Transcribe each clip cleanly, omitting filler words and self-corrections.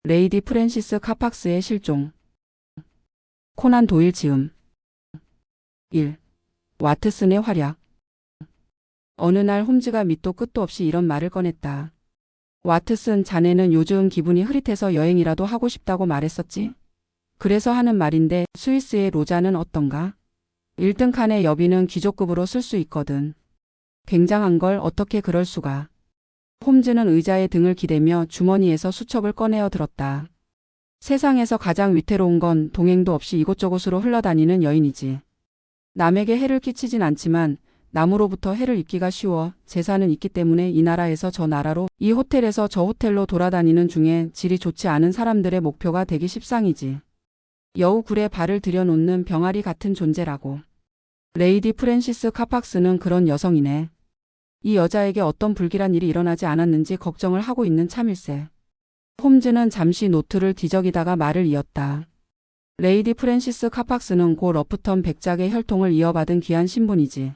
레이디 프랜시스 카팍스의 실종. 코난 도일 지음. 1. 와트슨의 활약. 어느 날 홈즈가 밑도 끝도 없이 이런 말을 꺼냈다. 와트슨, 자네는 요즘 기분이 흐릿해서 여행이라도 하고 싶다고 말했었지? 그래서 하는 말인데 스위스의 로자는 어떤가? 1등 칸의 여비는 귀족급으로 쓸 수 있거든. 굉장한 걸 어떻게 그럴 수가. 홈즈는 의자에 등을 기대며 주머니에서 수첩을 꺼내어 들었다. 세상에서 가장 위태로운 건 동행도 없이 이곳저곳으로 흘러다니는 여인이지. 남에게 해를 끼치진 않지만 남으로부터 해를 입기가 쉬워. 재산은 있기 때문에 이 나라에서 저 나라로, 이 호텔에서 저 호텔로 돌아다니는 중에 질이 좋지 않은 사람들의 목표가 되기 십상이지. 여우 굴에 발을 들여놓는 병아리 같은 존재라고. 레이디 프랜시스 카팍스는 그런 여성이네. 이 여자에게 어떤 불길한 일이 일어나지 않았는지 걱정을 하고 있는 참일세. 홈즈는 잠시 노트를 뒤적이다가 말을 이었다. 레이디 프랜시스 카팍스는 고 러프턴 백작의 혈통을 이어받은 귀한 신분이지.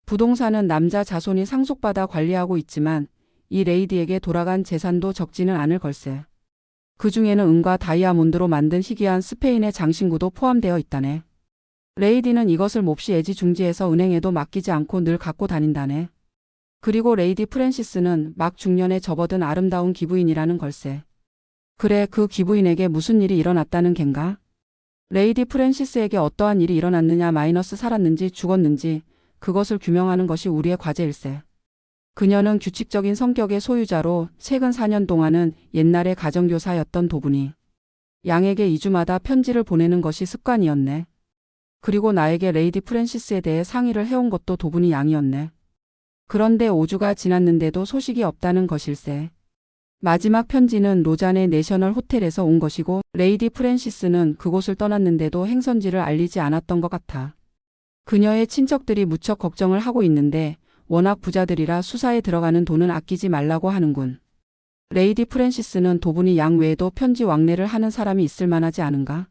부동산은 남자 자손이 상속받아 관리하고 있지만 이 레이디에게 돌아간 재산도 적지는 않을 걸세. 그 중에는 은과 다이아몬드로 만든 희귀한 스페인의 장신구도 포함되어 있다네. 레이디는 이것을 몹시 애지중지해서 은행에도 맡기지 않고 늘 갖고 다닌다네. 그리고 레이디 프랜시스는 막 중년에 접어든 아름다운 기부인이라는 걸세. 그래, 그 기부인에게 무슨 일이 일어났다는 겐가? 레이디 프랜시스에게 어떠한 일이 일어났느냐, 마이너스 살았는지 죽었는지 그것을 규명하는 것이 우리의 과제일세. 그녀는 규칙적인 성격의 소유자로 최근 4년 동안은 옛날의 가정교사였던 도분이 양에게 2주마다 편지를 보내는 것이 습관이었네. 그리고 나에게 레이디 프랜시스에 대해 상의를 해온 것도 도분이 양이었네. 그런데 5주가 지났는데도 소식이 없다는 것일세. 마지막 편지는 로잔의 내셔널 호텔에서 온 것이고 레이디 프랜시스는 그곳을 떠났는데도 행선지를 알리지 않았던 것 같아. 그녀의 친척들이 무척 걱정을 하고 있는데 워낙 부자들이라 수사에 들어가는 돈은 아끼지 말라고 하는군. 레이디 프랜시스는 도분이 양 외에도 편지 왕래를 하는 사람이 있을 만하지 않은가?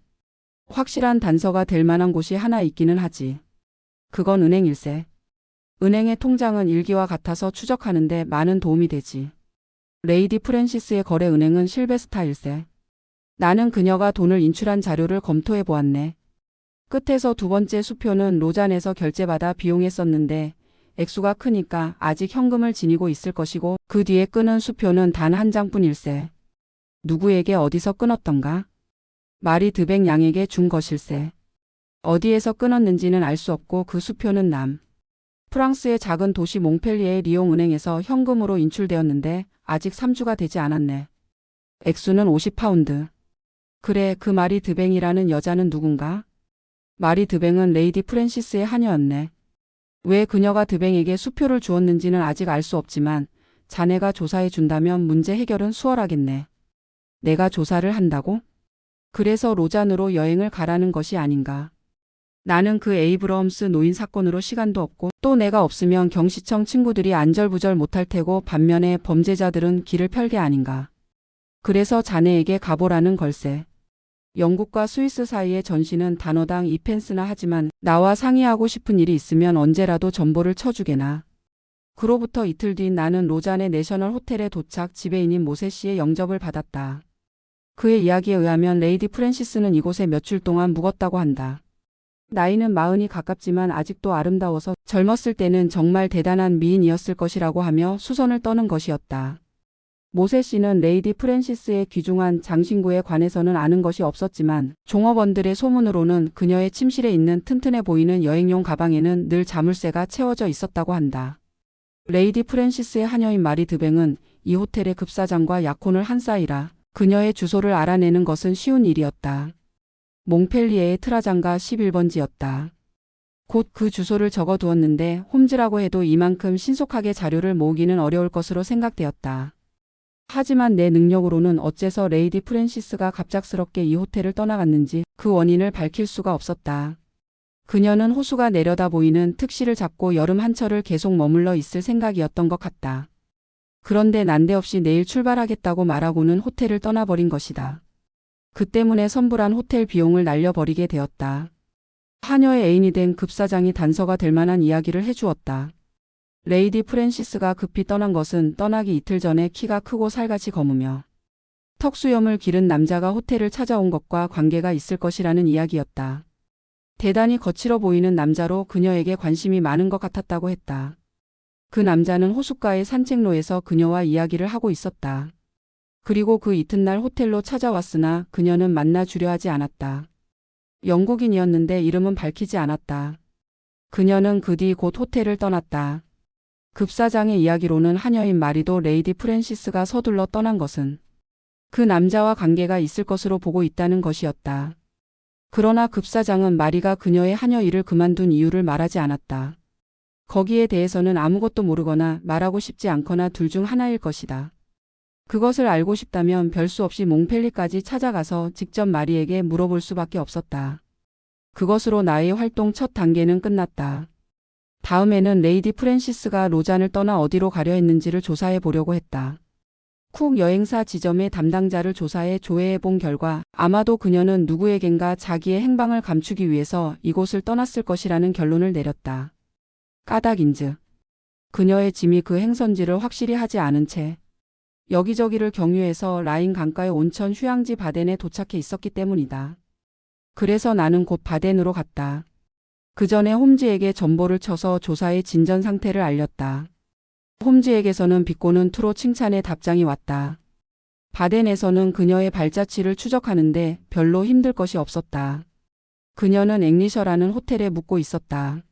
확실한 단서가 될 만한 곳이 하나 있기는 하지. 그건 은행일세. 은행의 통장은 일기와 같아서 추적하는데 많은 도움이 되지. 레이디 프랜시스의 거래 은행은 실베스타일세. 나는 그녀가 돈을 인출한 자료를 검토해 보았네. 끝에서 두 번째 수표는 로잔에서 결제받아 비용에 썼는데 액수가 크니까 아직 현금을 지니고 있을 것이고 그 뒤에 끊은 수표는 단 한 장뿐일세. 누구에게 어디서 끊었던가? 마리 드백 양에게 준 것일세. 어디에서 끊었는지는 알 수 없고 그 수표는 프랑스의 작은 도시 몽펠리에의 리옹 은행에서 현금으로 인출되었는데 아직 3주가 되지 않았네. 액수는 50파운드. 그래, 그 마리 드뱅이라는 여자는 누군가? 마리 드뱅은 레이디 프랜시스의 하녀였네. 왜 그녀가 드뱅에게 수표를 주었는지는 아직 알 수 없지만 자네가 조사해 준다면 문제 해결은 수월하겠네. 내가 조사를 한다고? 그래서 로잔으로 여행을 가라는 것이 아닌가. 나는 그 에이브러엄스 노인 사건으로 시간도 없고 또 내가 없으면 경시청 친구들이 안절부절 못할 테고 반면에 범죄자들은 길을 펼게 아닌가. 그래서 자네에게 가보라는 걸세. 영국과 스위스 사이의 전시는 단어당 2펜스나 하지만 나와 상의하고 싶은 일이 있으면 언제라도 전보를 쳐주게나. 그로부터 이틀 뒤 나는 로잔의 내셔널 호텔에 도착 지배인인 모세 씨의 영접을 받았다. 그의 이야기에 의하면 레이디 프랜시스는 이곳에 며칠 동안 묵었다고 한다. 나이는 40이 가깝지만 아직도 아름다워서 젊었을 때는 정말 대단한 미인이었을 것이라고 하며 수선을 떠는 것이었다. 모세 씨는 레이디 프랜시스의 귀중한 장신구에 관해서는 아는 것이 없었지만 종업원들의 소문으로는 그녀의 침실에 있는 튼튼해 보이는 여행용 가방에는 늘 자물쇠가 채워져 있었다고 한다. 레이디 프랜시스의 하녀인 마리 드뱅은 이 호텔의 급사장과 약혼을 한 사이라 그녀의 주소를 알아내는 것은 쉬운 일이었다. 몽펠리에의 트라장가 11번지였다. 곧 그 주소를 적어두었는데 홈즈라고 해도 이만큼 신속하게 자료를 모으기는 어려울 것으로 생각되었다. 하지만 내 능력으로는 어째서 레이디 프랜시스가 갑작스럽게 이 호텔을 떠나갔는지 그 원인을 밝힐 수가 없었다. 그녀는 호수가 내려다 보이는 특시를 잡고 여름 한철을 계속 머물러 있을 생각이었던 것 같다. 그런데 난데없이 내일 출발하겠다고 말하고는 호텔을 떠나버린 것이다. 그 때문에 선불한 호텔 비용을 날려버리게 되었다. 하녀의 애인이 된 급사장이 단서가 될 만한 이야기를 해주었다. 레이디 프랜시스가 급히 떠난 것은 떠나기 이틀 전에 키가 크고 살갗이 검으며 턱수염을 기른 남자가 호텔을 찾아온 것과 관계가 있을 것이라는 이야기였다. 대단히 거칠어 보이는 남자로 그녀에게 관심이 많은 것 같았다고 했다. 그 남자는 호숫가의 산책로에서 그녀와 이야기를 하고 있었다. 그리고 그 이튿날 호텔로 찾아왔으나 그녀는 만나주려 하지 않았다. 영국인이었는데 이름은 밝히지 않았다. 그녀는 그 뒤 곧 호텔을 떠났다. 급사장의 이야기로는 하녀인 마리도 레이디 프랜시스가 서둘러 떠난 것은 그 남자와 관계가 있을 것으로 보고 있다는 것이었다. 그러나 급사장은 마리가 그녀의 하녀 일을 그만둔 이유를 말하지 않았다. 거기에 대해서는 아무것도 모르거나 말하고 싶지 않거나 둘 중 하나일 것이다. 그것을 알고 싶다면 별수 없이 몽펠리까지 찾아가서 직접 마리에게 물어볼 수밖에 없었다. 그것으로 나의 활동 첫 단계는 끝났다. 다음에는 레이디 프랜시스가 로잔을 떠나 어디로 가려 했는지를 조사해 보려고 했다. 쿡 여행사 지점의 담당자를 조사해 조회해 본 결과 아마도 그녀는 누구에겐가 자기의 행방을 감추기 위해서 이곳을 떠났을 것이라는 결론을 내렸다. 까닭인즉 그녀의 짐이 그 행선지를 확실히 하지 않은 채 여기저기를 경유해서 라인 강가의 온천 휴양지 바덴에 도착해 있었기 때문이다. 그래서 나는 곧 바덴으로 갔다. 그 전에 홈즈에게 전보를 쳐서 조사의 진전 상태를 알렸다. 홈즈에게서는 비꼬는 투로 칭찬의 답장이 왔다. 바덴에서는 그녀의 발자취를 추적하는데 별로 힘들 것이 없었다. 그녀는 앵리셔라는 호텔에 묵고 있었다.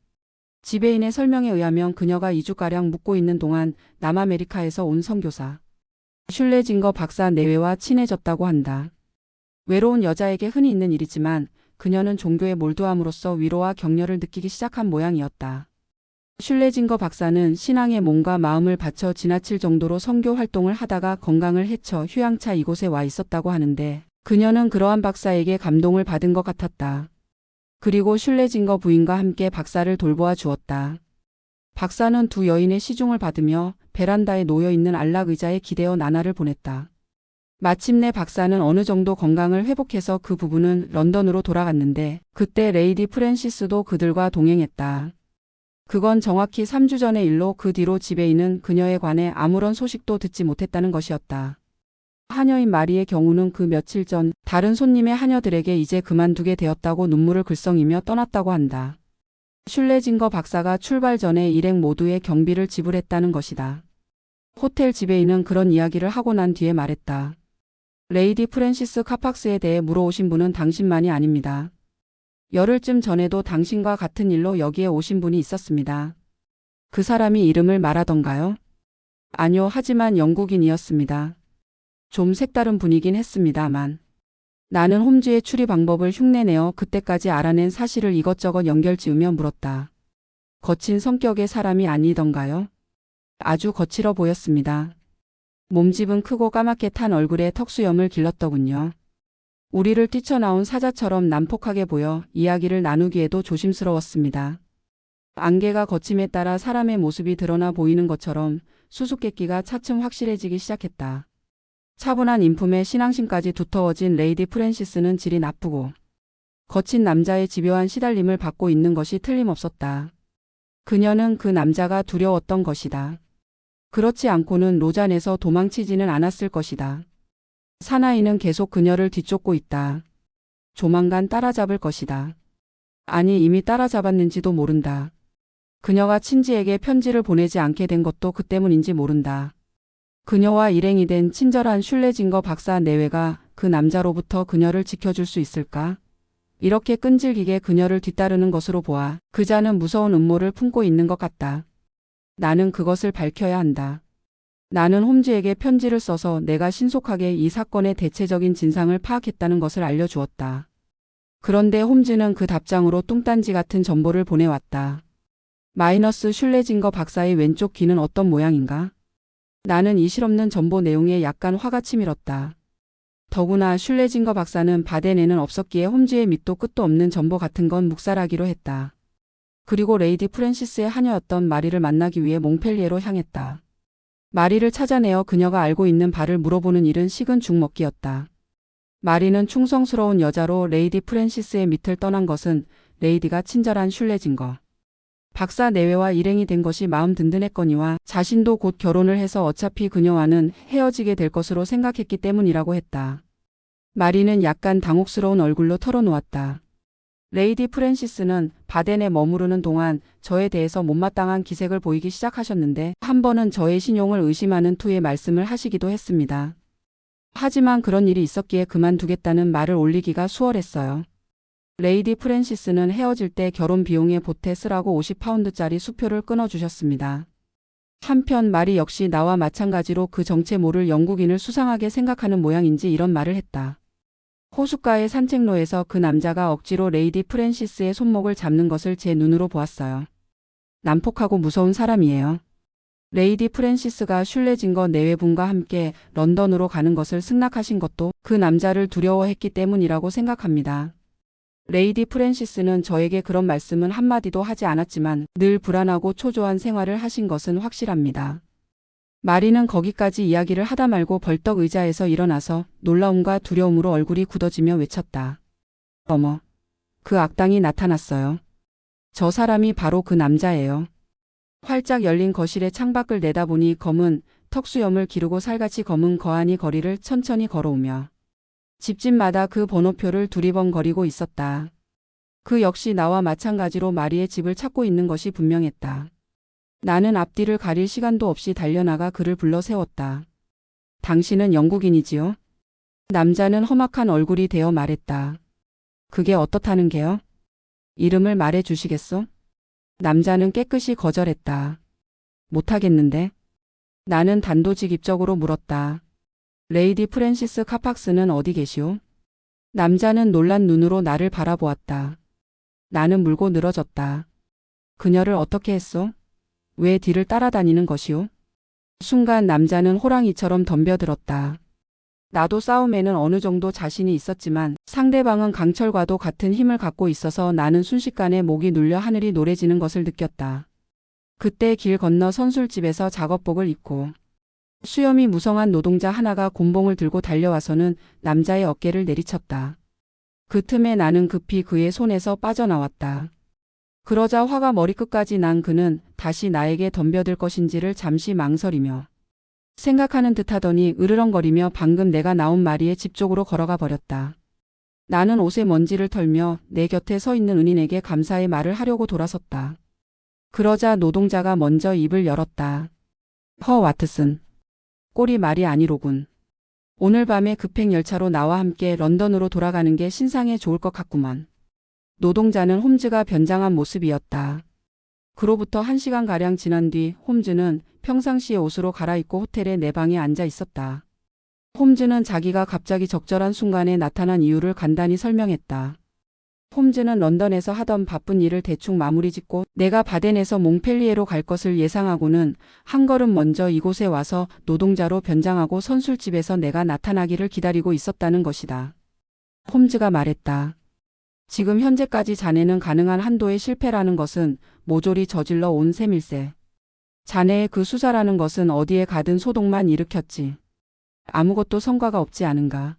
지배인의 설명에 의하면 그녀가 2주가량 묵고 있는 동안 남아메리카에서 온 선교사 슐레징거 박사 내외와 친해졌다고 한다. 외로운 여자에게 흔히 있는 일이지만 그녀는 종교에 몰두함으로써 위로와 격려를 느끼기 시작한 모양이었다. 슐레징거 박사는 신앙에 몸과 마음을 바쳐 지나칠 정도로 선교 활동을 하다가 건강을 해쳐 휴양차 이곳에 와 있었다고 하는데 그녀는 그러한 박사에게 감동을 받은 것 같았다. 그리고 슐레징거 부인과 함께 박사를 돌보아 주었다. 박사는 두 여인의 시중을 받으며 베란다에 놓여있는 안락 의자에 기대어 나날을 보냈다. 마침내 박사는 어느 정도 건강을 회복해서 그 부부는 런던으로 돌아갔는데 그때 레이디 프랜시스도 그들과 동행했다. 그건 정확히 3주 전의 일로 그 뒤로 지배인은 그녀에 관해 아무런 소식도 듣지 못했다는 것이었다. 하녀인 마리의 경우는 그 며칠 전 다른 손님의 하녀들에게 이제 그만두게 되었다고 눈물을 글썽이며 떠났다고 한다. 슐레징거 박사가 출발 전에 일행 모두의 경비를 지불했다는 것이다. 호텔 지배인은 그런 이야기를 하고 난 뒤에 말했다. 레이디 프랜시스 카팍스에 대해 물어오신 분은 당신만이 아닙니다. 열흘쯤 전에도 당신과 같은 일로 여기에 오신 분이 있었습니다. 그 사람이 이름을 말하던가요? 아니요, 하지만 영국인이었습니다. 좀 색다른 분이긴 했습니다만. 나는 홈즈의 추리 방법을 흉내내어 그때까지 알아낸 사실을 이것저것 연결지으며 물었다. 거친 성격의 사람이 아니던가요? 아주 거칠어 보였습니다. 몸집은 크고 까맣게 탄 얼굴에 턱수염을 길렀더군요. 우리를 뛰쳐나온 사자처럼 난폭하게 보여 이야기를 나누기에도 조심스러웠습니다. 안개가 거침에 따라 사람의 모습이 드러나 보이는 것처럼 수수께끼가 차츰 확실해지기 시작했다. 차분한 인품에 신앙심까지 두터워진 레이디 프랜시스는 질이 나쁘고 거친 남자의 집요한 시달림을 받고 있는 것이 틀림없었다. 그녀는 그 남자가 두려웠던 것이다. 그렇지 않고는 로잔에서 도망치지는 않았을 것이다. 사나이는 계속 그녀를 뒤쫓고 있다. 조만간 따라잡을 것이다. 아니, 이미 따라잡았는지도 모른다. 그녀가 친지에게 편지를 보내지 않게 된 것도 그 때문인지 모른다. 그녀와 일행이 된 친절한 슐레징거 박사 내외가 그 남자로부터 그녀를 지켜줄 수 있을까? 이렇게 끈질기게 그녀를 뒤따르는 것으로 보아 그자는 무서운 음모를 품고 있는 것 같다. 나는 그것을 밝혀야 한다. 나는 홈즈에게 편지를 써서 내가 신속하게 이 사건의 대체적인 진상을 파악했다는 것을 알려주었다. 그런데 홈즈는 그 답장으로 뚱딴지 같은 정보를 보내왔다. 마이너스 슐레징거 박사의 왼쪽 귀는 어떤 모양인가? 나는 이 실없는 정보 내용에 약간 화가 치밀었다. 더구나 슐레징거 박사는 바덴에는 없었기에 홈즈의 밑도 끝도 없는 정보 같은 건 묵살하기로 했다. 그리고 레이디 프랜시스의 하녀였던 마리를 만나기 위해 몽펠리에로 향했다. 마리를 찾아내어 그녀가 알고 있는 바를 물어보는 일은 식은 죽 먹기였다. 마리는 충성스러운 여자로 레이디 프랜시스의 밑을 떠난 것은 레이디가 친절한 슐레징거 박사 내외와 일행이 된 것이 마음 든든했거니와 자신도 곧 결혼을 해서 어차피 그녀와는 헤어지게 될 것으로 생각했기 때문이라고 했다. 마리는 약간 당혹스러운 얼굴로 털어놓았다. 레이디 프랜시스는 바덴에 머무르는 동안 저에 대해서 못마땅한 기색을 보이기 시작하셨는데 한 번은 저의 신용을 의심하는 투의 말씀을 하시기도 했습니다. 하지만 그런 일이 있었기에 그만두겠다는 말을 올리기가 수월했어요. 레이디 프랜시스는 헤어질 때 결혼 비용에 보태 쓰라고 50파운드짜리 수표를 끊어주셨습니다. 한편 마리 역시 나와 마찬가지로 그 정체 모를 영국인을 수상하게 생각하는 모양인지 이런 말을 했다. 호숫가의 산책로에서 그 남자가 억지로 레이디 프랜시스의 손목을 잡는 것을 제 눈으로 보았어요. 난폭하고 무서운 사람이에요. 레이디 프랜시스가 슐레 증거 내외분과 함께 런던으로 가는 것을 승낙하신 것도 그 남자를 두려워했기 때문이라고 생각합니다. 레이디 프랜시스는 저에게 그런 말씀은 한마디도 하지 않았지만 늘 불안하고 초조한 생활을 하신 것은 확실합니다. 마리는 거기까지 이야기를 하다 말고 벌떡 의자에서 일어나서 놀라움과 두려움으로 얼굴이 굳어지며 외쳤다. 어머, 그 악당이 나타났어요. 저 사람이 바로 그 남자예요. 활짝 열린 거실의 창밖을 내다보니 검은 턱수염을 기르고 살같이 검은 거한이 거리를 천천히 걸어오며 집집마다 그 번호표를 두리번거리고 있었다. 그 역시 나와 마찬가지로 마리의 집을 찾고 있는 것이 분명했다. 나는 앞뒤를 가릴 시간도 없이 달려나가 그를 불러 세웠다. 당신은 영국인이지요? 남자는 험악한 얼굴이 되어 말했다. 그게 어떻다는 게요? 이름을 말해 주시겠소? 남자는 깨끗이 거절했다. 못하겠는데. 나는 단도직입적으로 물었다. 레이디 프랜시스 카팍스는 어디 계시오? 남자는 놀란 눈으로 나를 바라보았다. 나는 물고 늘어졌다. 그녀를 어떻게 했소? 왜 뒤를 따라다니는 것이오? 순간 남자는 호랑이처럼 덤벼들었다. 나도 싸움에는 어느 정도 자신이 있었지만 상대방은 강철과도 같은 힘을 갖고 있어서 나는 순식간에 목이 눌려 하늘이 노래지는 것을 느꼈다. 그때 길 건너 선술집에서 작업복을 입고 수염이 무성한 노동자 하나가 곤봉을 들고 달려와서는 남자의 어깨를 내리쳤다. 그 틈에 나는 급히 그의 손에서 빠져나왔다. 그러자 화가 머리끝까지 난 그는 다시 나에게 덤벼들 것인지를 잠시 망설이며 생각하는 듯하더니 으르렁거리며 방금 내가 나온 마리의 집 쪽으로 걸어가 버렸다. 나는 옷에 먼지를 털며 내 곁에 서 있는 은인에게 감사의 말을 하려고 돌아섰다. 그러자 노동자가 먼저 입을 열었다. 허 와트슨. 꼴이 말이 아니로군. 오늘 밤에 급행열차로 나와 함께 런던으로 돌아가는 게 신상에 좋을 것 같구먼. 노동자는 홈즈가 변장한 모습이었다. 그로부터 1시간가량 지난 뒤 홈즈는 평상시의 옷으로 갈아입고 호텔의 내 방에 앉아 있었다. 홈즈는 자기가 갑자기 적절한 순간에 나타난 이유를 간단히 설명했다. 홈즈는 런던에서 하던 바쁜 일을 대충 마무리 짓고 내가 바덴에서 몽펠리에로 갈 것을 예상하고는 한 걸음 먼저 이곳에 와서 노동자로 변장하고 선술집에서 내가 나타나기를 기다리고 있었다는 것이다. 홈즈가 말했다. 지금 현재까지 자네는 가능한 한도의 실패라는 것은 모조리 저질러 온 셈일세. 자네의 그 수사라는 것은 어디에 가든 소동만 일으켰지. 아무것도 성과가 없지 않은가.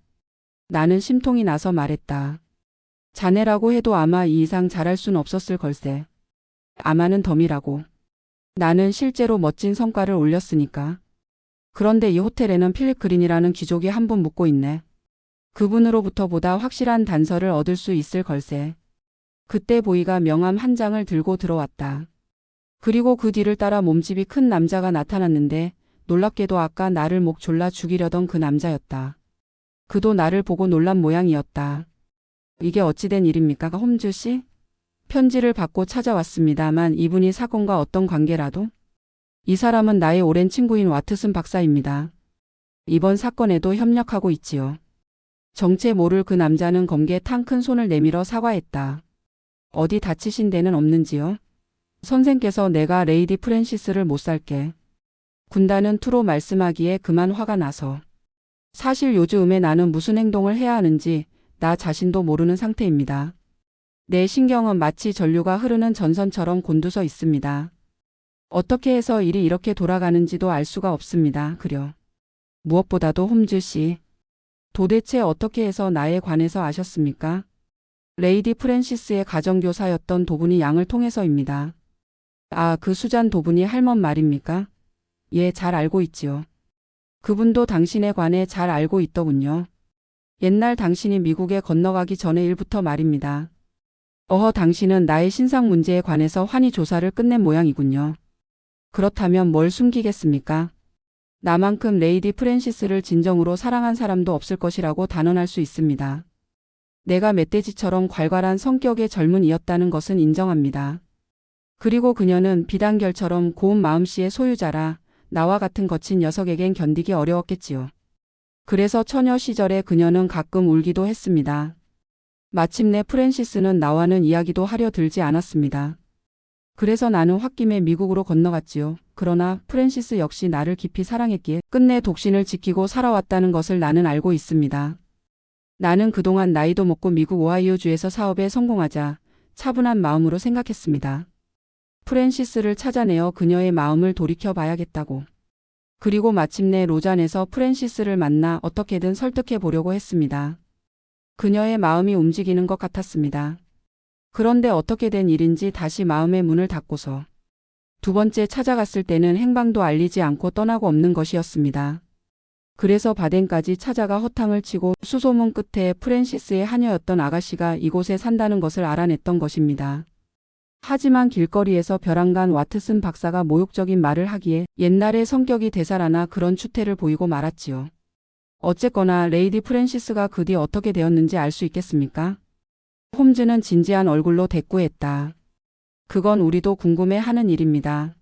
나는 심통이 나서 말했다. 자네라고 해도 아마 이 이상 잘할 순 없었을 걸세. 아마는 덤이라고. 나는 실제로 멋진 성과를 올렸으니까. 그런데 이 호텔에는 필립 그린이라는 귀족이 한 분 묵고 있네. 그분으로부터 보다 확실한 단서를 얻을 수 있을 걸세. 그때 보이가 명함 한 장을 들고 들어왔다. 그리고 그 뒤를 따라 몸집이 큰 남자가 나타났는데 놀랍게도 아까 나를 목 졸라 죽이려던 그 남자였다. 그도 나를 보고 놀란 모양이었다. 이게 어찌된 일입니까, 홈즈 씨? 편지를 받고 찾아왔습니다만 이분이 사건과 어떤 관계라도? 이 사람은 나의 오랜 친구인 와트슨 박사입니다. 이번 사건에도 협력하고 있지요. 정체 모를 그 남자는 검게 탄 큰 손을 내밀어 사과했다. 어디 다치신 데는 없는지요? 선생께서 내가 레이디 프랜시스를 못 살게. 군다는 투로 말씀하기에 그만 화가 나서. 사실 요즘에 나는 무슨 행동을 해야 하는지 나 자신도 모르는 상태입니다. 내 신경은 마치 전류가 흐르는 전선처럼 곤두서 있습니다. 어떻게 해서 일이 이렇게 돌아가는지도 알 수가 없습니다. 그려. 무엇보다도 홈즈 씨. 도대체 어떻게 해서 나에 관해서 아셨습니까? 레이디 프랜시스의 가정교사였던 도분이 양을 통해서입니다. 아, 그 수잔 도분이 할멈 말입니까? 예, 잘 알고 있지요. 그분도 당신에 관해 잘 알고 있더군요. 옛날 당신이 미국에 건너가기 전의 일부터 말입니다. 어허, 당신은 나의 신상 문제에 관해서 환히 조사를 끝낸 모양이군요. 그렇다면 뭘 숨기겠습니까? 나만큼 레이디 프랜시스를 진정으로 사랑한 사람도 없을 것이라고 단언할 수 있습니다. 내가 멧돼지처럼 괄괄한 성격의 젊은이였다는 것은 인정합니다. 그리고 그녀는 비단결처럼 고운 마음씨의 소유자라 나와 같은 거친 녀석에겐 견디기 어려웠겠지요. 그래서 처녀 시절에 그녀는 가끔 울기도 했습니다. 마침내 프랜시스는 나와는 이야기도 하려 들지 않았습니다. 그래서 나는 홧김에 미국으로 건너갔지요. 그러나 프랜시스 역시 나를 깊이 사랑했기에 끝내 독신을 지키고 살아왔다는 것을 나는 알고 있습니다. 나는 그동안 나이도 먹고 미국 오하이오주에서 사업에 성공하자 차분한 마음으로 생각했습니다. 프랜시스를 찾아내어 그녀의 마음을 돌이켜 봐야겠다고. 그리고 마침내 로잔에서 프랜시스를 만나 어떻게든 설득해 보려고 했습니다. 그녀의 마음이 움직이는 것 같았습니다. 그런데 어떻게 된 일인지 다시 마음의 문을 닫고서 두 번째 찾아갔을 때는 행방도 알리지 않고 떠나고 없는 것이었습니다. 그래서 바덴까지 찾아가 허탕을 치고 수소문 끝에 프랜시스의 하녀였던 아가씨가 이곳에 산다는 것을 알아냈던 것입니다. 하지만 길거리에서 벼랑간 와트슨 박사가 모욕적인 말을 하기에 옛날의 성격이 되살아나 그런 추태를 보이고 말았지요. 어쨌거나 레이디 프랜시스가 그 뒤 어떻게 되었는지 알 수 있겠습니까? 홈즈는 진지한 얼굴로 대꾸했다. 그건 우리도 궁금해하는 일입니다.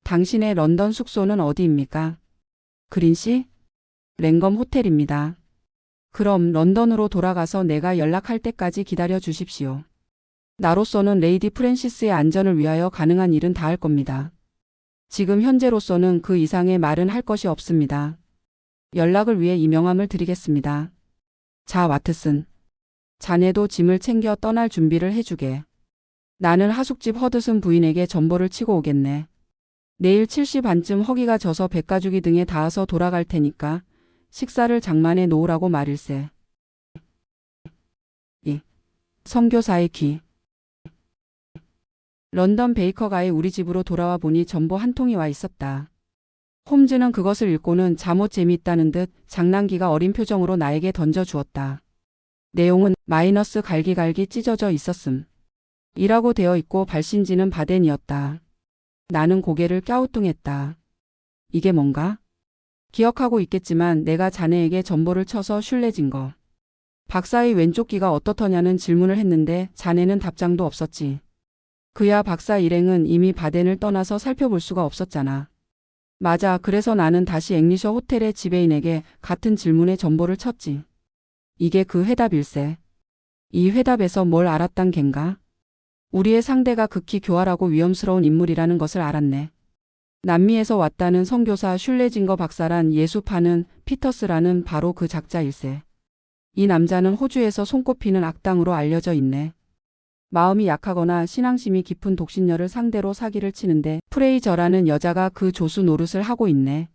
당신의 런던 숙소는 어디입니까? 그린시? 랭검 호텔입니다. 그럼 런던으로 돌아가서 내가 연락할 때까지 기다려 주십시오. 나로서는 레이디 프랜시스의 안전을 위하여 가능한 일은 다 할 겁니다. 지금 현재로서는 그 이상의 말은 할 것이 없습니다. 연락을 위해 이 명함을 드리겠습니다. 자, 와트슨. 자네도 짐을 챙겨 떠날 준비를 해주게. 나는 하숙집 허드슨 부인에게 전보를 치고 오겠네. 내일 7시 반쯤 허기가 져서 백가죽이 등에 닿아서 돌아갈 테니까 식사를 장만해 놓으라고 말일세. 이 선교사의 귀. 런던 베이커가에 우리 집으로 돌아와 보니 전보 한 통이 와 있었다. 홈즈는 그것을 읽고는 잠옷 재미있다는 듯 장난기가 어린 표정으로 나에게 던져주었다. 내용은 마이너스 갈기갈기 찢어져 있었음. 이라고 되어 있고 발신지는 바덴이었다. 나는 고개를 갸우뚱했다. 이게 뭔가? 기억하고 있겠지만 내가 자네에게 전보를 쳐서 슐레진 거. 박사의 왼쪽 귀가 어떻더냐는 질문을 했는데 자네는 답장도 없었지. 그야 박사 일행은 이미 바덴을 떠나서 살펴볼 수가 없었잖아. 맞아. 그래서 나는 다시 앵리셔 호텔의 지배인에게 같은 질문에 전보를 쳤지. 이게 그 회답일세. 이 회답에서 뭘 알았단 겐가? 우리의 상대가 극히 교활하고 위험스러운 인물이라는 것을 알았네. 남미에서 왔다는 선교사 슐레징거 박사란 예수파는 피터스라는 바로 그 작자일세. 이 남자는 호주에서 손꼽히는 악당으로 알려져 있네. 마음이 약하거나 신앙심이 깊은 독신녀를 상대로 사기를 치는데 프레이저라는 여자가 그 조수 노릇을 하고 있네.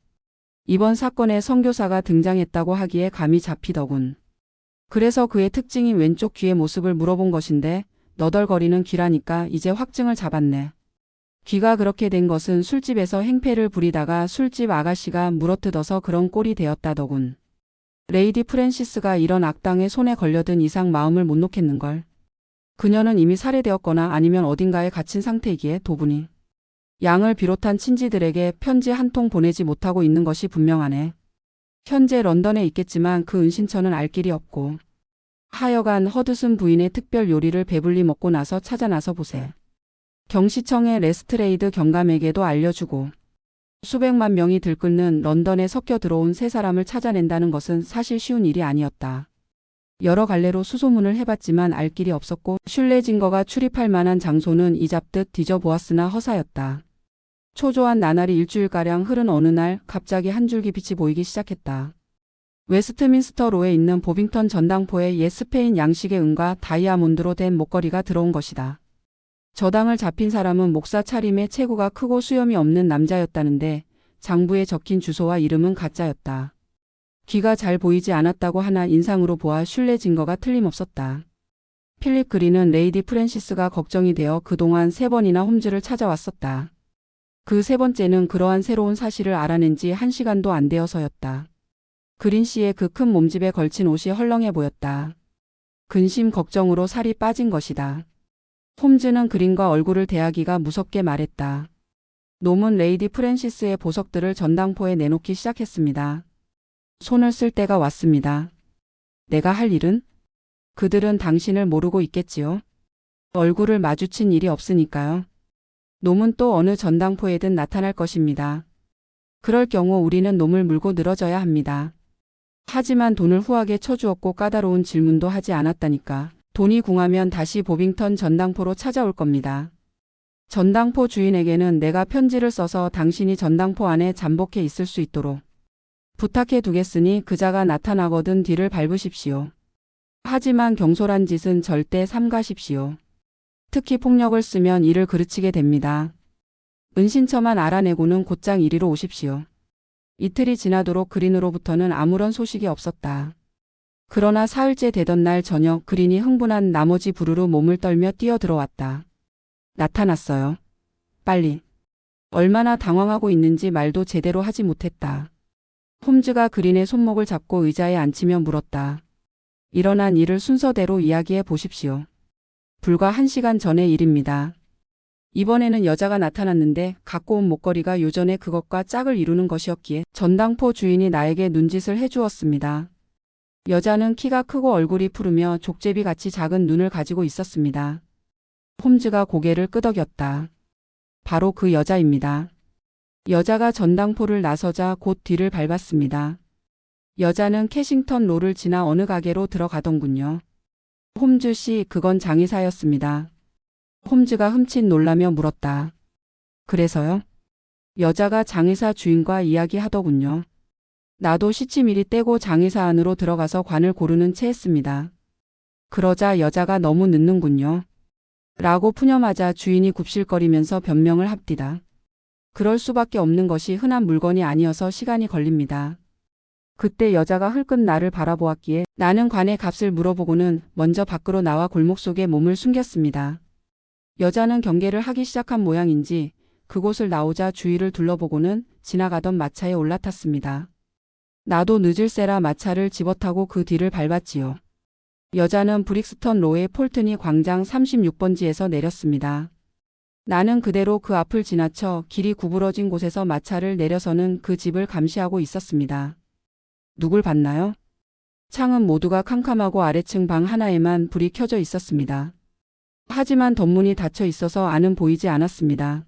이번 사건에 선교사가 등장했다고 하기에 감이 잡히더군. 그래서 그의 특징인 왼쪽 귀의 모습을 물어본 것인데 너덜거리는 귀라니까 이제 확증을 잡았네. 귀가 그렇게 된 것은 술집에서 행패를 부리다가 술집 아가씨가 물어뜯어서 그런 꼴이 되었다더군. 레이디 프랜시스가 이런 악당의 손에 걸려든 이상 마음을 못 놓겠는걸. 그녀는 이미 살해되었거나 아니면 어딘가에 갇힌 상태이기에 도분이 양을 비롯한 친지들에게 편지 한 통 보내지 못하고 있는 것이 분명하네. 현재 런던에 있겠지만 그 은신처는 알 길이 없고. 하여간 허드슨 부인의 특별 요리를 배불리 먹고 나서 찾아 나서 보세. 경시청의 레스트레이드 경감에게도 알려주고. 수백만 명이 들끓는 런던에 섞여 들어온 세 사람을 찾아낸다는 것은 사실 쉬운 일이 아니었다. 여러 갈래로 수소문을 해봤지만 알 길이 없었고 슐레징거가 출입할 만한 장소는 이잡듯 뒤져보았으나 허사였다. 초조한 나날이 일주일가량 흐른 어느 날 갑자기 한 줄기 빛이 보이기 시작했다. 웨스트민스터로에 있는 보빙턴 전당포에 옛 스페인 양식의 은과 다이아몬드로 된 목걸이가 들어온 것이다. 저당을 잡힌 사람은 목사 차림에 체구가 크고 수염이 없는 남자였다는데 장부에 적힌 주소와 이름은 가짜였다. 귀가 잘 보이지 않았다고 하나 인상으로 보아 슐레징거가 틀림없었다. 필립 그린은 레이디 프랜시스가 걱정이 되어 그동안 3번이나 홈즈를 찾아왔었다. 그 3번째는 그러한 새로운 사실을 알아낸 지 1시간도 안 되어서였다. 그린 씨의 그 큰 몸집에 걸친 옷이 헐렁해 보였다. 근심 걱정으로 살이 빠진 것이다. 홈즈는 그린과 얼굴을 대하기가 무섭게 말했다. 놈은 레이디 프랜시스의 보석들을 전당포에 내놓기 시작했습니다. 손을 쓸 때가 왔습니다. 내가 할 일은? 그들은 당신을 모르고 있겠지요. 얼굴을 마주친 일이 없으니까요. 놈은 또 어느 전당포에든 나타날 것입니다. 그럴 경우 우리는 놈을 물고 늘어져야 합니다. 하지만 돈을 후하게 쳐주었고 까다로운 질문도 하지 않았다니까. 돈이 궁하면 다시 보빙턴 전당포로 찾아올 겁니다. 전당포 주인에게는 내가 편지를 써서 당신이 전당포 안에 잠복해 있을 수 있도록 부탁해 두겠으니 그자가 나타나거든 뒤를 밟으십시오. 하지만 경솔한 짓은 절대 삼가십시오. 특히 폭력을 쓰면 이를 그르치게 됩니다. 은신처만 알아내고는 곧장 이리로 오십시오. 이틀이 지나도록 그린으로부터는 아무런 소식이 없었다. 그러나 사흘째 되던 날 저녁 그린이 흥분한 나머지 부르르 몸을 떨며 뛰어들어왔다. 나타났어요. 빨리. 얼마나 당황하고 있는지 말도 제대로 하지 못했다. 홈즈가 그린의 손목을 잡고 의자에 앉히며 물었다. 일어난 일을 순서대로 이야기해 보십시오. 불과 1시간 전의 일입니다. 이번에는 여자가 나타났는데 갖고 온 목걸이가 요전에 그것과 짝을 이루는 것이었기에 전당포 주인이 나에게 눈짓을 해주었습니다. 여자는 키가 크고 얼굴이 푸르며 족제비같이 작은 눈을 가지고 있었습니다. 홈즈가 고개를 끄덕였다. 바로 그 여자입니다. 여자가 전당포를 나서자 곧 뒤를 밟았습니다. 여자는 캐싱턴 로를 지나 어느 가게로 들어가던군요. 홈즈 씨, 그건 장의사였습니다. 홈즈가 흠칫 놀라며 물었다. 그래서요? 여자가 장의사 주인과 이야기하더군요. 나도 시치미리 떼고 장의사 안으로 들어가서 관을 고르는 채 했습니다. 그러자 여자가 너무 늦는군요. 라고 푸념하자 주인이 굽실거리면서 변명을 합디다. 그럴 수밖에 없는 것이 흔한 물건이 아니어서 시간이 걸립니다. 그때 여자가 흘끗 나를 바라보았기에 나는 관의 값을 물어보고는 먼저 밖으로 나와 골목 속에 몸을 숨겼습니다. 여자는 경계를 하기 시작한 모양인지 그곳을 나오자 주위를 둘러보고는 지나가던 마차에 올라탔습니다. 나도 늦을세라 마차를 집어타고 그 뒤를 밟았지요. 여자는 브릭스턴 로의 폴트니 광장 36번지에서 내렸습니다. 나는 그대로 그 앞을 지나쳐 길이 구부러진 곳에서 마차를 내려서는 그 집을 감시하고 있었습니다. 누굴 봤나요? 창은 모두가 캄캄하고 아래층 방 하나에만 불이 켜져 있었습니다. 하지만 덧문이 닫혀 있어서 안은 보이지 않았습니다.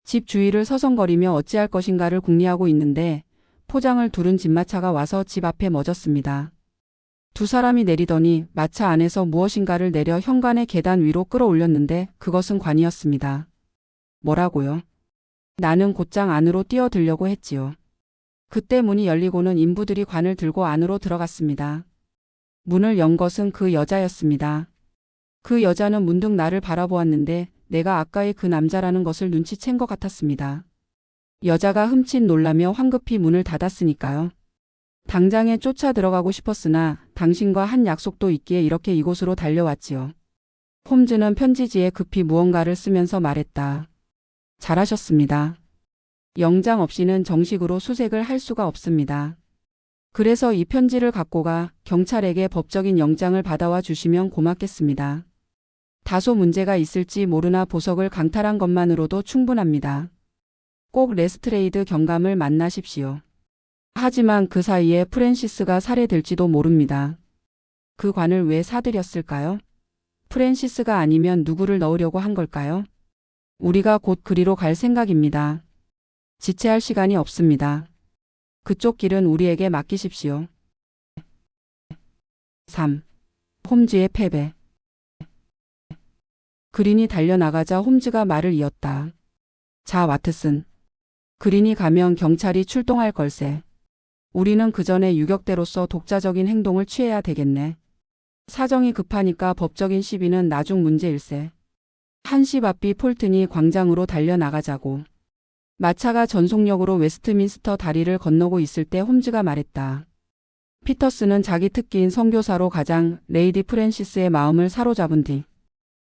집 주위를 서성거리며 어찌할 것인가를 궁리하고 있는데 포장을 두른 집마차가 와서 집 앞에 멎었습니다. 두 사람이 내리더니 마차 안에서 무엇인가를 내려 현관의 계단 위로 끌어올렸는데 그것은 관이었습니다. 뭐라고요? 나는 곧장 안으로 뛰어들려고 했지요. 그때 문이 열리고는 인부들이 관을 들고 안으로 들어갔습니다. 문을 연 것은 그 여자였습니다. 그 여자는 문득 나를 바라보았는데 내가 아까의 그 남자라는 것을 눈치챈 것 같았습니다. 여자가 흠칫 놀라며 황급히 문을 닫았으니까요. 당장에 쫓아 들어가고 싶었으나 당신과 한 약속도 있기에 이렇게 이곳으로 달려왔지요. 홈즈는 편지지에 급히 무언가를 쓰면서 말했다. 잘하셨습니다. 영장 없이는 정식으로 수색을 할 수가 없습니다. 그래서 이 편지를 갖고 가 경찰에게 법적인 영장을 받아와 주시면 고맙겠습니다. 다소 문제가 있을지 모르나 보석을 강탈한 것만으로도 충분합니다. 꼭 레스트레이드 경감을 만나십시오. 하지만 그 사이에 프랜시스가 살해될지도 모릅니다. 그 관을 왜 사들였을까요? 프랜시스가 아니면 누구를 넣으려고 한 걸까요? 우리가 곧 그리로 갈 생각입니다. 지체할 시간이 없습니다. 그쪽 길은 우리에게 맡기십시오. 3. 홈즈의 패배. 그린이 달려나가자 홈즈가 말을 이었다. 자, 와트슨. 그린이 가면 경찰이 출동할 걸세. 우리는 그 전에 유격대로서 독자적인 행동을 취해야 되겠네. 사정이 급하니까 법적인 시비는 나중 문제일세. 1시 앞이 폴트니 광장으로 달려나가자고. 마차가 전속력으로 웨스트민스터 다리를 건너고 있을 때 홈즈가 말했다. 피터스는 자기 특기인 선교사로 가장 레이디 프랜시스의 마음을 사로잡은 뒤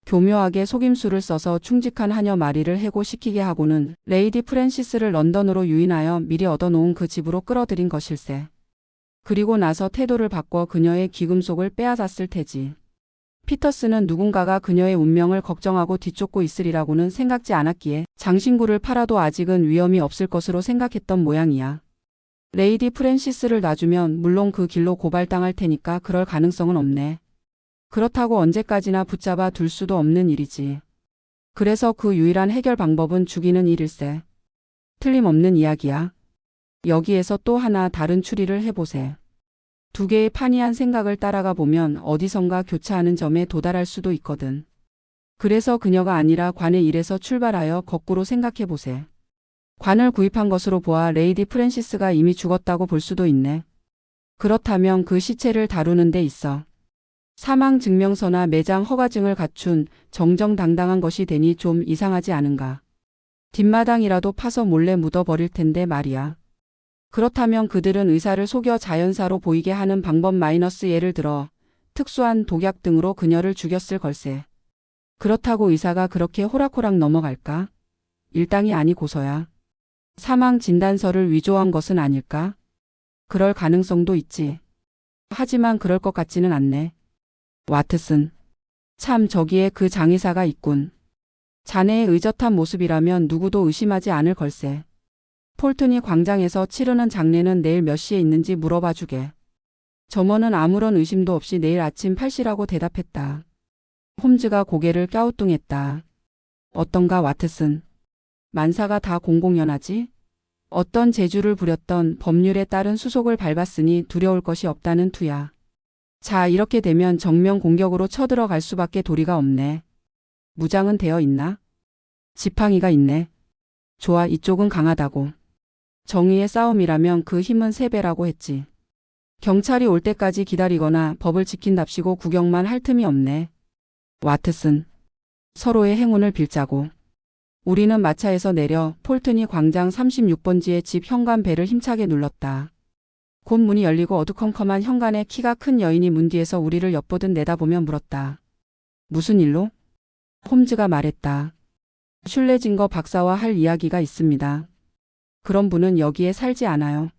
교묘하게 속임수를 써서 충직한 하녀 마리를 해고시키게 하고는 레이디 프랜시스를 런던으로 유인하여 미리 얻어놓은 그 집으로 끌어들인 것일세. 그리고 나서 태도를 바꿔 그녀의 귀금속을 빼앗았을 테지. 피터스는 누군가가 그녀의 운명을 걱정하고 뒤쫓고 있으리라고는 생각지 않았기에 장신구를 팔아도 아직은 위험이 없을 것으로 생각했던 모양이야. 레이디 프랜시스를 놔주면 물론 그 길로 고발당할 테니까 그럴 가능성은 없네. 그렇다고 언제까지나 붙잡아 둘 수도 없는 일이지. 그래서 그 유일한 해결 방법은 죽이는 일일세. 틀림없는 이야기야. 여기에서 또 하나 다른 추리를 해보세. 두 개의 판이한 생각을 따라가 보면 어디선가 교차하는 점에 도달할 수도 있거든. 그래서 그녀가 아니라 관의 일에서 출발하여 거꾸로 생각해보세. 관을 구입한 것으로 보아 레이디 프랜시스가 이미 죽었다고 볼 수도 있네. 그렇다면 그 시체를 다루는 데 있어 사망 증명서나 매장 허가증을 갖춘 정정당당한 것이 되니 좀 이상하지 않은가. 뒷마당이라도 파서 몰래 묻어버릴 텐데 말이야. 그렇다면 그들은 의사를 속여 자연사로 보이게 하는 방법 마이너스 예를 들어 특수한 독약 등으로 그녀를 죽였을 걸세. 그렇다고 의사가 그렇게 호락호락 넘어갈까? 일당이 아니고서야. 사망 진단서를 위조한 것은 아닐까? 그럴 가능성도 있지. 하지만 그럴 것 같지는 않네. 와트슨. 참 저기에 그 장의사가 있군. 자네의 의젓한 모습이라면 누구도 의심하지 않을 걸세. 폴튼이 광장에서 치르는 장례는 내일 몇 시에 있는지 물어봐 주게. 점원은 아무런 의심도 없이 내일 아침 8시라고 대답했다. 홈즈가 고개를 갸우뚱했다. 어떤가 와트슨. 만사가 다 공공연하지? 어떤 재주를 부렸던 법률에 따른 수속을 밟았으니 두려울 것이 없다는 투야. 자, 이렇게 되면 정면 공격으로 쳐들어갈 수밖에 도리가 없네. 무장은 되어 있나? 지팡이가 있네. 좋아, 이쪽은 강하다고. 정의의 싸움이라면 그 힘은 3배라고 했지. 경찰이 올 때까지 기다리거나 법을 지킨답시고 구경만 할 틈이 없네. 와트슨. 서로의 행운을 빌자고. 우리는 마차에서 내려 폴튼이 광장 36번지의 집 현관 벨을 힘차게 눌렀다. 곧 문이 열리고 어두컴컴한 현관에 키가 큰 여인이 문 뒤에서 우리를 엿보듯 내다보며 물었다. 무슨 일로? 홈즈가 말했다. 슐레징거 박사와 할 이야기가 있습니다. 그런 분은 여기에 살지 않아요.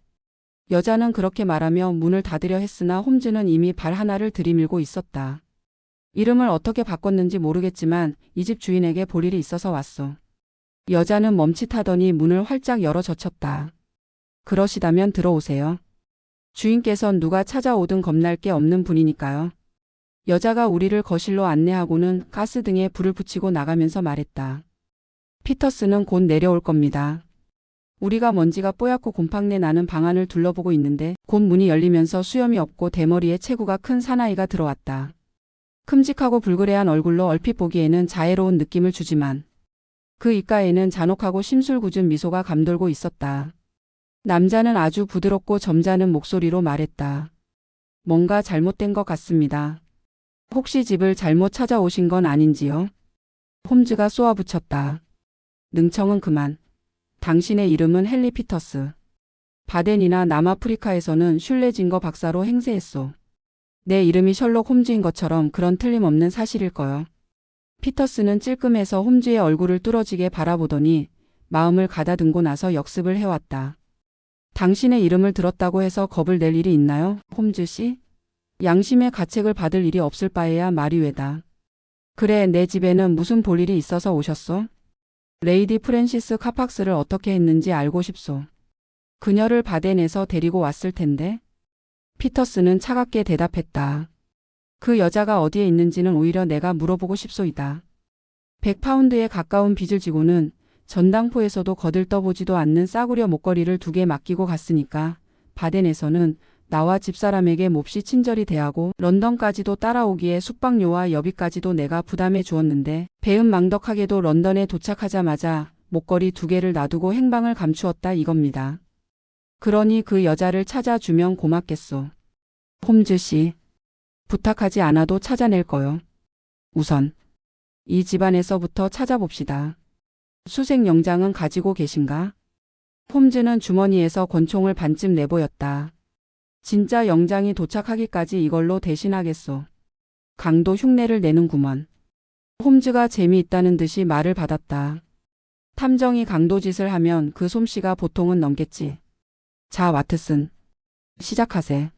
여자는 그렇게 말하며 문을 닫으려 했으나 홈즈는 이미 발 하나를 들이밀고 있었다. 이름을 어떻게 바꿨는지 모르겠지만 이 집 주인에게 볼 일이 있어서 왔소. 여자는 멈칫하더니 문을 활짝 열어 젖혔다. 그러시다면 들어오세요. 주인께선 누가 찾아오든 겁날 게 없는 분이니까요. 여자가 우리를 거실로 안내하고는 가스등에 불을 붙이고 나가면서 말했다. 피터스는 곧 내려올 겁니다. 우리가 먼지가 뽀얗고 곰팡내 나는 방안을 둘러보고 있는데 곧 문이 열리면서 수염이 없고 대머리에 체구가 큰 사나이가 들어왔다. 큼직하고 불그레한 얼굴로 얼핏 보기에는 자애로운 느낌을 주지만 그 입가에는 잔혹하고 심술궂은 미소가 감돌고 있었다. 남자는 아주 부드럽고 점잖은 목소리로 말했다. 뭔가 잘못된 것 같습니다. 혹시 집을 잘못 찾아오신 건 아닌지요? 홈즈가 쏘아붙였다. 능청은 그만. 당신의 이름은 헨리 피터스. 바덴이나 남아프리카에서는 슐레징거 박사로 행세했소. 내 이름이 셜록 홈즈인 것처럼 그런 틀림없는 사실일 거요. 피터스는 찔끔해서 홈즈의 얼굴을 뚫어지게 바라보더니 마음을 가다듬고 나서 역습을 해왔다. 당신의 이름을 들었다고 해서 겁을 낼 일이 있나요, 홈즈 씨? 양심의 가책을 받을 일이 없을 바에야 말이 왜다. 그래, 내 집에는 무슨 볼 일이 있어서 오셨소? 레이디 프랜시스 카팍스를 어떻게 했는지 알고 싶소. 그녀를 바덴에서 데리고 왔을 텐데. 피터스는 차갑게 대답했다. 그 여자가 어디에 있는지는 오히려 내가 물어보고 싶소이다. 100파운드에 가까운 빚을 지고는 전당포에서도 거들떠보지도 않는 싸구려 목걸이를 2개 맡기고 갔으니까 바덴에서는 나와 집사람에게 몹시 친절히 대하고 런던까지도 따라오기에 숙박료와 여비까지도 내가 부담해 주었는데 배은망덕하게도 런던에 도착하자마자 목걸이 2개를 놔두고 행방을 감추었다 이겁니다. 그러니 그 여자를 찾아주면 고맙겠소. 홈즈 씨. 부탁하지 않아도 찾아낼 거요. 우선 이 집안에서부터 찾아봅시다. 수색 영장은 가지고 계신가? 홈즈는 주머니에서 권총을 반쯤 내보였다. 진짜 영장이 도착하기까지 이걸로 대신하겠소. 강도 흉내를 내는구먼. 홈즈가 재미있다는 듯이 말을 받았다. 탐정이 강도짓을 하면 그 솜씨가 보통은 넘겠지. 자, 와트슨. 시작하세.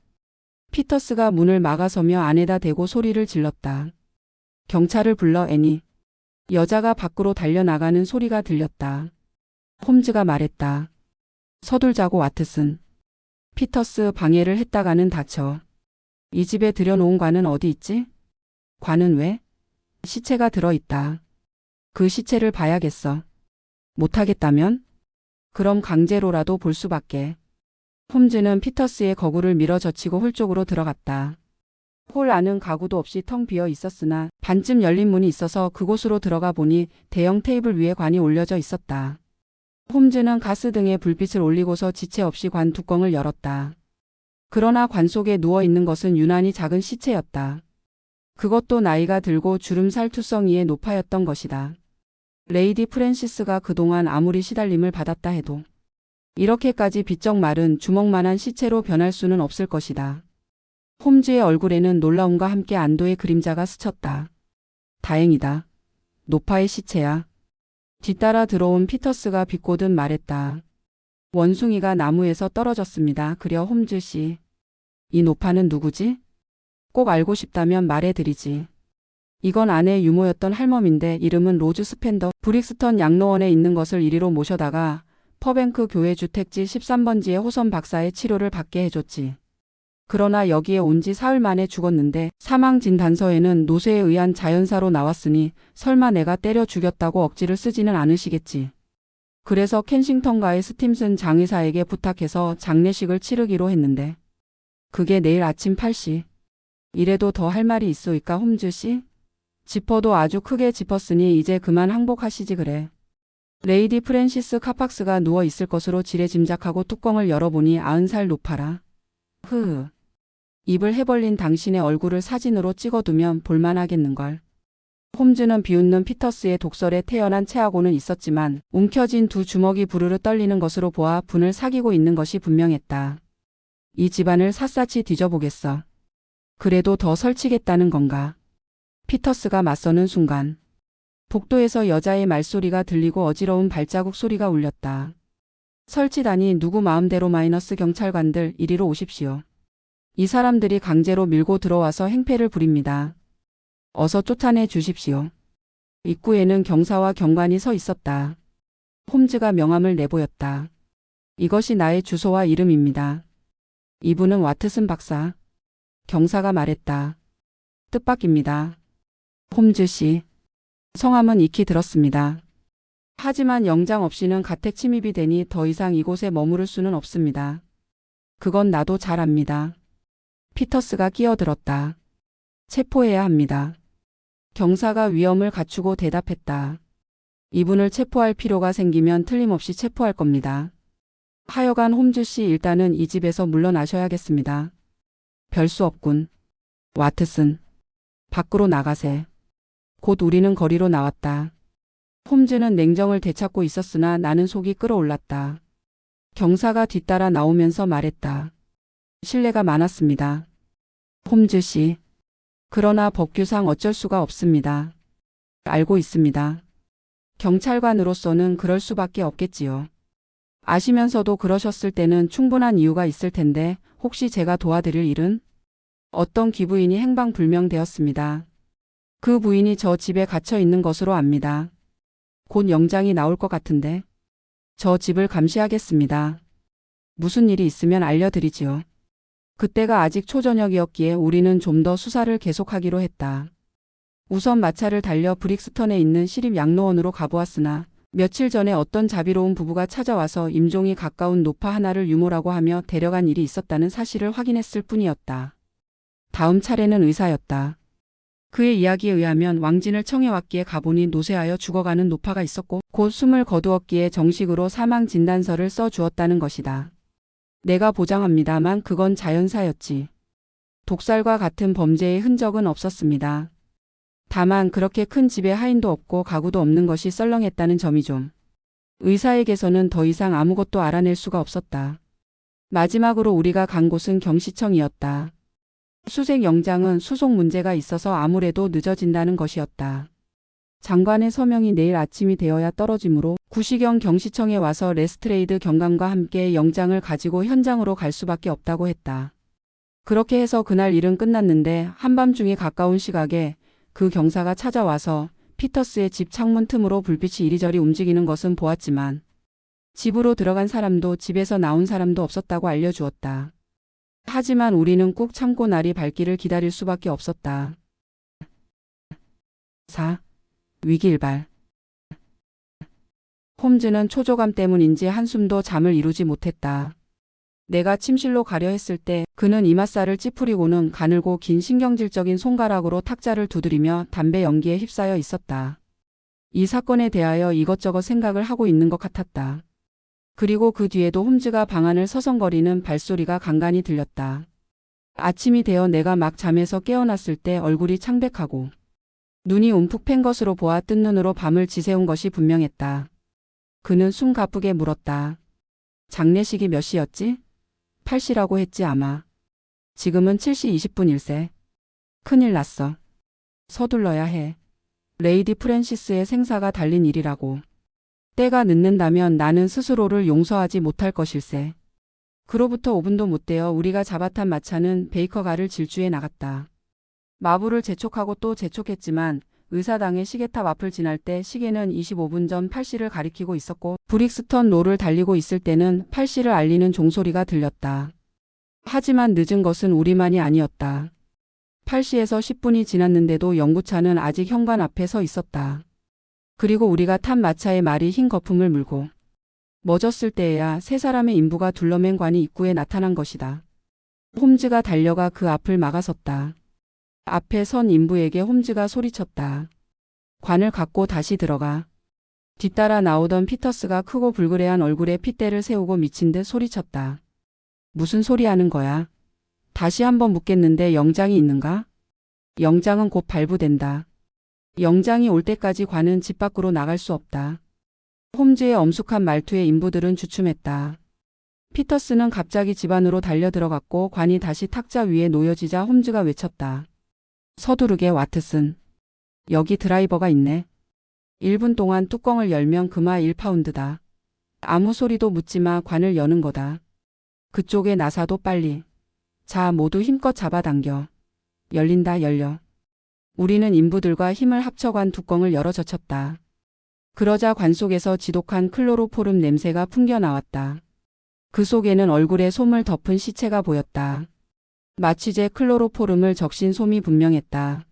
피터스가 문을 막아서며 안에다 대고 소리를 질렀다. 경찰을 불러 애니. 여자가 밖으로 달려나가는 소리가 들렸다. 홈즈가 말했다. 서둘자고 와트슨. 피터스 방해를 했다가는 다쳐. 이 집에 들여놓은 관은 어디 있지? 관은 왜? 시체가 들어있다. 그 시체를 봐야겠어. 못하겠다면? 그럼 강제로라도 볼 수밖에. 홈즈는 피터스의 거구를 밀어 젖히고 홀 쪽으로 들어갔다. 홀 안은 가구도 없이 텅 비어 있었으나 반쯤 열린 문이 있어서 그곳으로 들어가 보니 대형 테이블 위에 관이 올려져 있었다. 홈즈는 가스등에 불빛을 올리고서 지체 없이 관 뚜껑을 열었다. 그러나 관 속에 누워있는 것은 유난히 작은 시체였다. 그것도 나이가 들고 주름살 투성이에 높아였던 것이다. 레이디 프랜시스가 그동안 아무리 시달림을 받았다 해도 이렇게까지 비쩍 마른 주먹만한 시체로 변할 수는 없을 것이다. 홈즈의 얼굴에는 놀라움과 함께 안도의 그림자가 스쳤다. 다행이다. 노파의 시체야. 뒤따라 들어온 피터스가 비꼬듯 말했다. 원숭이가 나무에서 떨어졌습니다. 그려 홈즈 씨. 이 노파는 누구지? 꼭 알고 싶다면 말해드리지. 이건 아내 유모였던 할멈인데 이름은 로즈 스펜더. 브릭스턴 양로원에 있는 것을 이리로 모셔다가 퍼뱅크 교회 주택지 13번지의 호선 박사의 치료를 받게 해줬지. 그러나 여기에 온 지 사흘 만에 죽었는데 사망 진단서에는 노쇠에 의한 자연사로 나왔으니 설마 내가 때려 죽였다고 억지를 쓰지는 않으시겠지. 그래서 켄싱턴가의 스팀슨 장의사에게 부탁해서 장례식을 치르기로 했는데 그게 내일 아침 8시. 이래도 더 할 말이 있소이까 홈즈 씨? 짚어도 아주 크게 짚었으니 이제 그만 항복하시지 그래. 레이디 프랜시스 카팍스가 누워 있을 것으로 지레짐작하고 뚜껑을 열어보니 90살 노파라. 흐흐. 입을 해벌린 당신의 얼굴을 사진으로 찍어두면 볼만하겠는걸. 홈즈는 비웃는 피터스의 독설에 태연한 체하고는 있었지만 움켜진 두 주먹이 부르르 떨리는 것으로 보아 분을 사귀고 있는 것이 분명했다. 이 집안을 샅샅이 뒤져보겠어. 그래도 더 설치겠다는 건가. 피터스가 맞서는 순간 복도에서 여자의 말소리가 들리고 어지러운 발자국 소리가 울렸다. 설치다니 누구 마음대로 마이너스 경찰관들 이리로 오십시오. 이 사람들이 강제로 밀고 들어와서 행패를 부립니다. 어서 쫓아내 주십시오. 입구에는 경사와 경관이 서 있었다. 홈즈가 명함을 내보였다. 이것이 나의 주소와 이름입니다. 이분은 와트슨 박사. 경사가 말했다. 뜻밖입니다. 홈즈 씨. 성함은 익히 들었습니다. 하지만 영장 없이는 가택 침입이 되니 더 이상 이곳에 머무를 수는 없습니다. 그건 나도 잘 압니다. 피터스가 끼어들었다. 체포해야 합니다. 경사가 위엄을 갖추고 대답했다. 이분을 체포할 필요가 생기면 틀림없이 체포할 겁니다. 하여간 홈즈 씨 일단은 이 집에서 물러나셔야겠습니다. 별 수 없군. 와트슨. 밖으로 나가세. 곧 우리는 거리로 나왔다. 홈즈는 냉정을 되찾고 있었으나 나는 속이 끓어올랐다. 경사가 뒤따라 나오면서 말했다. 실례가 많았습니다. 홈즈 씨. 그러나 법규상 어쩔 수가 없습니다. 알고 있습니다. 경찰관으로서는 그럴 수밖에 없겠지요. 아시면서도 그러셨을 때는 충분한 이유가 있을 텐데 혹시 제가 도와드릴 일은? 어떤 기부인이 행방불명되었습니다. 그 부인이 저 집에 갇혀 있는 것으로 압니다. 곧 영장이 나올 것 같은데. 저 집을 감시하겠습니다. 무슨 일이 있으면 알려드리지요. 그때가 아직 초저녁이었기에 우리는 좀 더 수사를 계속하기로 했다. 우선 마차를 달려 브릭스턴에 있는 시립 양로원으로 가보았으나 며칠 전에 어떤 자비로운 부부가 찾아와서 임종이 가까운 노파 하나를 유모라고 하며 데려간 일이 있었다는 사실을 확인했을 뿐이었다. 다음 차례는 의사였다. 그의 이야기에 의하면 왕진을 청해왔기에 가보니 노쇠하여 죽어가는 노파가 있었고 곧 숨을 거두었기에 정식으로 사망 진단서를 써주었다는 것이다. 내가 보장합니다만 그건 자연사였지. 독살과 같은 범죄의 흔적은 없었습니다. 다만 그렇게 큰 집에 하인도 없고 가구도 없는 것이 썰렁했다는 점이 좀. 의사에게서는 더 이상 아무것도 알아낼 수가 없었다. 마지막으로 우리가 간 곳은 경시청이었다. 수색 영장은 수속 문제가 있어서 아무래도 늦어진다는 것이었다. 장관의 서명이 내일 아침이 되어야 떨어지므로 구시경 경시청에 와서 레스트레이드 경감과 함께 영장을 가지고 현장으로 갈 수밖에 없다고 했다. 그렇게 해서 그날 일은 끝났는데 한밤중에 가까운 시각에 그 경사가 찾아와서 피터스의 집 창문 틈으로 불빛이 이리저리 움직이는 것은 보았지만 집으로 들어간 사람도 집에서 나온 사람도 없었다고 알려주었다. 하지만 우리는 꾹 참고 날이 밝기를 기다릴 수밖에 없었다. 4. 위기일발. 홈즈는 초조감 때문인지 한숨도 잠을 이루지 못했다. 내가 침실로 가려 했을 때 그는 이맛살을 찌푸리고는 가늘고 긴 신경질적인 손가락으로 탁자를 두드리며 담배 연기에 휩싸여 있었다. 이 사건에 대하여 이것저것 생각을 하고 있는 것 같았다. 그리고 그 뒤에도 홈즈가 방 안을 서성거리는 발소리가 간간히 들렸다. 아침이 되어 내가 막 잠에서 깨어났을 때 얼굴이 창백하고 눈이 움푹 팬 것으로 보아 뜬 눈으로 밤을 지새운 것이 분명했다. 그는 숨 가쁘게 물었다. 장례식이 몇 시였지? 8시라고 했지 아마. 지금은 7시 20분일세. 큰일 났어. 서둘러야 해. 레이디 프랜시스의 생사가 달린 일이라고. 때가 늦는다면 나는 스스로를 용서하지 못할 것일세. 그로부터 5분도 못 되어 우리가 잡아탄 마차는 베이커가를 질주해 나갔다. 마부를 재촉하고 또 재촉했지만 의사당의 시계탑 앞을 지날 때 시계는 25분 전 8시를 가리키고 있었고 브릭스턴 로를 달리고 있을 때는 8시를 알리는 종소리가 들렸다. 하지만 늦은 것은 우리만이 아니었다. 8시에서 10분이 지났는데도 영구차는 아직 현관 앞에 서 있었다. 그리고 우리가 탄 마차의 말이 흰 거품을 물고 멎었을 때에야 세 사람의 인부가 둘러맨 관이 입구에 나타난 것이다. 홈즈가 달려가 그 앞을 막아섰다. 앞에 선 인부에게 홈즈가 소리쳤다. 관을 갖고 다시 들어가. 뒤따라 나오던 피터스가 크고 불그레한 얼굴에 핏대를 세우고 미친 듯 소리쳤다. 무슨 소리 하는 거야? 다시 한번 묻겠는데 영장이 있는가? 영장은 곧 발부된다. 영장이 올 때까지 관은 집 밖으로 나갈 수 없다. 홈즈의 엄숙한 말투에 인부들은 주춤했다. 피터스는 갑자기 집 안으로 달려들어갔고 관이 다시 탁자 위에 놓여지자 홈즈가 외쳤다. 서두르게 와트슨. 여기 드라이버가 있네. 1분 동안 뚜껑을 열면 그마 1파운드다. 아무 소리도 묻지마 관을 여는 거다. 그쪽에 나사도 빨리. 자 모두 힘껏 잡아당겨. 열린다 열려. 우리는 인부들과 힘을 합쳐 관 뚜껑을 열어 젖혔다. 그러자 관 속에서 지독한 클로로포름 냄새가 풍겨나왔다. 그 속에는 얼굴에 솜을 덮은 시체가 보였다. 마취제 클로로포름을 적신 솜이 분명했다.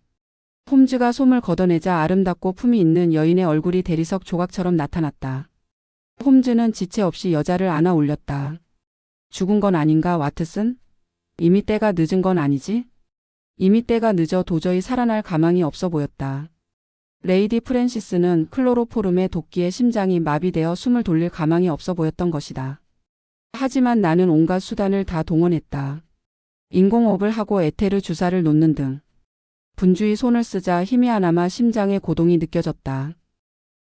홈즈가 솜을 걷어내자 아름답고 품이 있는 여인의 얼굴이 대리석 조각처럼 나타났다. 홈즈는 지체 없이 여자를 안아 올렸다. 죽은 건 아닌가 와트슨? 이미 때가 늦은 건 아니지? 이미 때가 늦어 도저히 살아날 가망이 없어 보였다. 레이디 프랜시스는 클로로포름의 도끼에 심장이 마비되어 숨을 돌릴 가망이 없어 보였던 것이다. 하지만 나는 온갖 수단을 다 동원했다. 인공호흡을 하고 에테르 주사를 놓는 등 분주히 손을 쓰자 힘이 하나마 심장에 고동이 느껴졌다.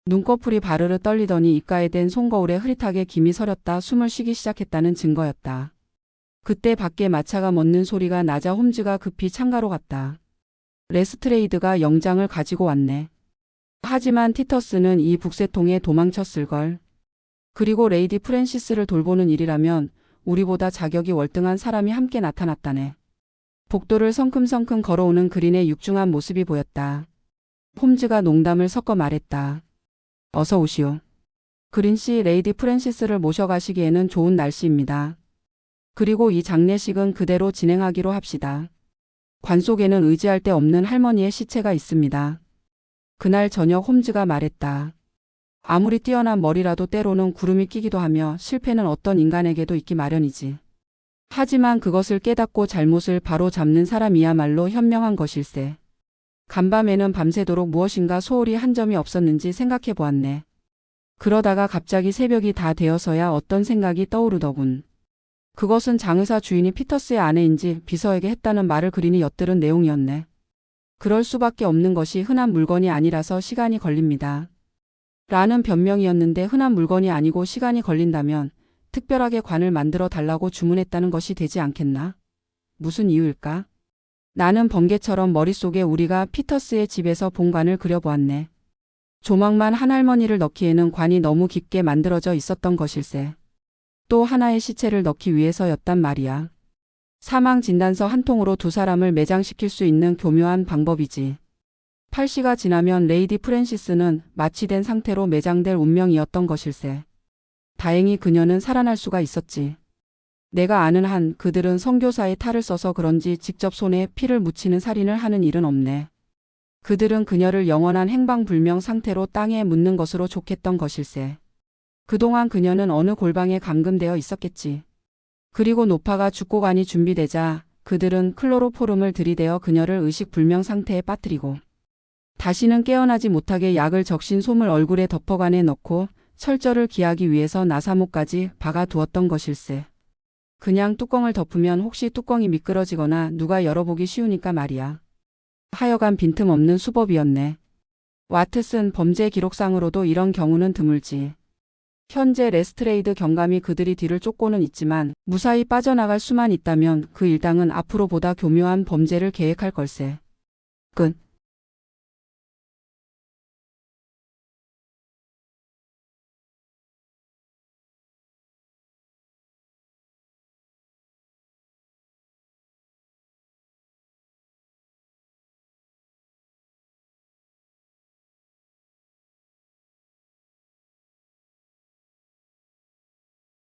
눈꺼풀이 바르르 떨리더니 입가에 댄 손거울에 흐릿하게 김이 서렸다 숨을 쉬기 시작했다는 증거였다. 그때 밖에 마차가 멎는 소리가 나자 홈즈가 급히 창가로 갔다. 레스트레이드가 영장을 가지고 왔네. 하지만 티터스는 이 북새통에 도망쳤을걸. 그리고 레이디 프랜시스를 돌보는 일이라면 우리보다 자격이 월등한 사람이 함께 나타났다네. 복도를 성큼성큼 걸어오는 그린의 육중한 모습이 보였다. 홈즈가 농담을 섞어 말했다. 어서 오시오. 그린 씨 레이디 프랜시스를 모셔가시기에는 좋은 날씨입니다. 그리고 이 장례식은 그대로 진행하기로 합시다. 관 속에는 의지할 데 없는 할머니의 시체가 있습니다. 그날 저녁 홈즈가 말했다. 아무리 뛰어난 머리라도 때로는 구름이 끼기도 하며 실패는 어떤 인간에게도 있기 마련이지. 하지만 그것을 깨닫고 잘못을 바로 잡는 사람이야말로 현명한 것일세. 간밤에는 밤새도록 무엇인가 소홀히 한 점이 없었는지 생각해 보았네. 그러다가 갑자기 새벽이 다 되어서야 어떤 생각이 떠오르더군. 그것은 장의사 주인이 피터스의 아내인지 비서에게 했다는 말을 그린이 엿들은 내용이었네. 그럴 수밖에 없는 것이 흔한 물건이 아니라서 시간이 걸립니다. 라는 변명이었는데 흔한 물건이 아니고 시간이 걸린다면 특별하게 관을 만들어 달라고 주문했다는 것이 되지 않겠나? 무슨 이유일까? 나는 번개처럼 머릿속에 우리가 피터스의 집에서 본 관을 그려보았네. 조망만 한 할머니를 넣기에는 관이 너무 깊게 만들어져 있었던 것일세. 또 하나의 시체를 넣기 위해서였단 말이야. 사망 진단서 한 통으로 두 사람을 매장시킬 수 있는 교묘한 방법이지. 8시가 지나면 레이디 프랜시스는 마취된 상태로 매장될 운명이었던 것일세. 다행히 그녀는 살아날 수가 있었지. 내가 아는 한 그들은 선교사의 탈을 써서 그런지 직접 손에 피를 묻히는 살인을 하는 일은 없네. 그들은 그녀를 영원한 행방불명 상태로 땅에 묻는 것으로 족했던 것일세. 그동안 그녀는 어느 골방에 감금되어 있었겠지. 그리고 노파가 죽고 간이 준비되자 그들은 클로로포름을 들이대어 그녀를 의식불명 상태에 빠뜨리고 다시는 깨어나지 못하게 약을 적신 솜을 얼굴에 덮어관에 넣고 철저를 기하기 위해서 나사못까지 박아두었던 것일세. 그냥 뚜껑을 덮으면 혹시 뚜껑이 미끄러지거나 누가 열어보기 쉬우니까 말이야. 하여간 빈틈없는 수법이었네. 와트슨 범죄 기록상으로도 이런 경우는 드물지. 현재 레스트레이드 경감이 그들이 뒤를 쫓고는 있지만 무사히 빠져나갈 수만 있다면 그 일당은 앞으로 보다 교묘한 범죄를 계획할 걸세. 끝.